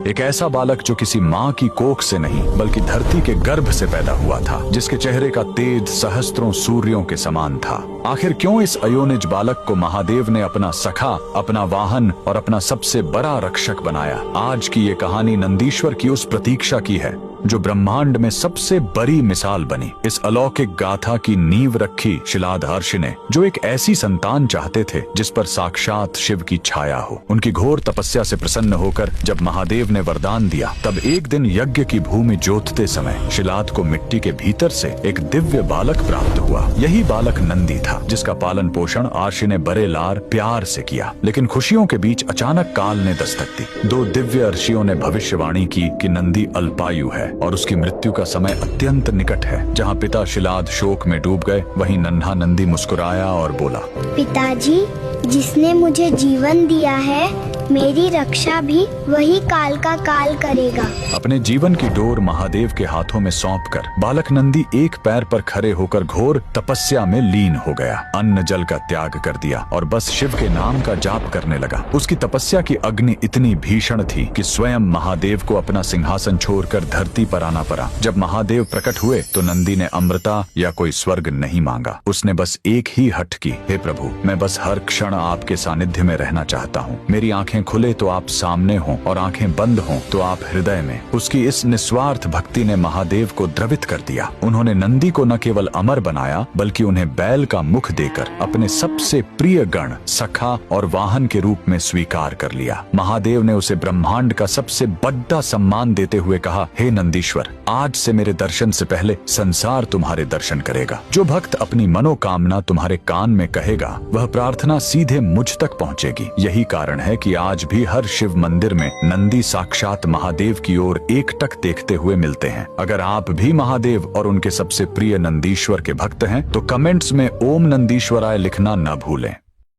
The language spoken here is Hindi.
एक ऐसा बालक जो किसी माँ की कोख से नहीं बल्कि धरती के गर्भ से पैदा हुआ था, जिसके चेहरे का तेज सहस्त्रों सूर्यों के समान था। आखिर क्यों इस अयोनिज बालक को महादेव ने अपना सखा, अपना वाहन और अपना सबसे बड़ा रक्षक बनाया? आज की ये कहानी नंदीश्वर की उस प्रतीक्षा की है जो ब्रह्मांड में सबसे बड़ी मिसाल बनी। इस अलौकिक गाथा की नींव रखी शिलाधर्षि ने, जो एक ऐसी संतान चाहते थे जिस पर साक्षात शिव की छाया हो। उनकी घोर तपस्या से प्रसन्न होकर जब महादेव ने वरदान दिया, तब एक दिन यज्ञ की भूमि जोतते समय शिलाद को मिट्टी के भीतर से एक दिव्य बालक प्राप्त हुआ। यही बालक नंदी था, जिसका पालन पोषण आर्षि ने बड़े लार प्यार से किया। लेकिन खुशियों के बीच अचानक काल ने दस्तक दी। दो दिव्य ऋषियों ने भविष्यवाणी की कि नंदी अल्पायु है और उसकी मृत्यु का समय अत्यंत निकट है। जहाँ पिता शिलाद शोक में डूब गए, वहीं नन्हा नंदी मुस्कुराया और बोला, पिताजी, जिसने मुझे जीवन दिया है, मेरी रक्षा भी वही काल का काल करेगा। अपने जीवन की डोर महादेव के हाथों में सौंपकर बालक नंदी एक पैर पर खड़े होकर घोर तपस्या में लीन हो गया। अन्न जल का त्याग कर दिया और बस शिव के नाम का जाप करने लगा। उसकी तपस्या की अग्नि इतनी भीषण थी कि स्वयं महादेव को अपना सिंहासन छोड़कर धरती पर आना पड़ा। जब महादेव प्रकट हुए तो नंदी ने अमृता या कोई स्वर्ग नहीं मांगा। उसने बस एक ही हठ की, हे प्रभु, मैं बस हर क्षण आपके सानिध्य में रहना चाहता हूँ। मेरी आंखें खुले तो आप सामने हों और आंखें बंद हों तो आप हृदय में। उसकी इस निस्वार्थ भक्ति ने महादेव को द्रवित कर दिया। उन्होंने नंदी को न केवल अमर बनाया, बल्कि उन्हें बैल का मुख देकर अपने सबसे प्रिय गण, सखा और वाहन के रूप में स्वीकार कर लिया। महादेव ने उसे ब्रह्मांड का सबसे बड़ा सम्मान देते हुए कहा, हे नंदीश्वर, आज से मेरे दर्शन से पहले संसार तुम्हारे दर्शन करेगा। जो भक्त अपनी मनोकामना तुम्हारे कान में कहेगा, वह प्रार्थना सीधे मुझ तक पहुँचेगी। यही कारण है कि आज भी हर शिव मंदिर में नंदी साक्षात महादेव की ओर एकटक देखते हुए मिलते हैं। अगर आप भी महादेव और उनके सबसे प्रिय नंदीश्वर के भक्त हैं तो कमेंट्स में ओम नंदीश्वराय लिखना न भूलें।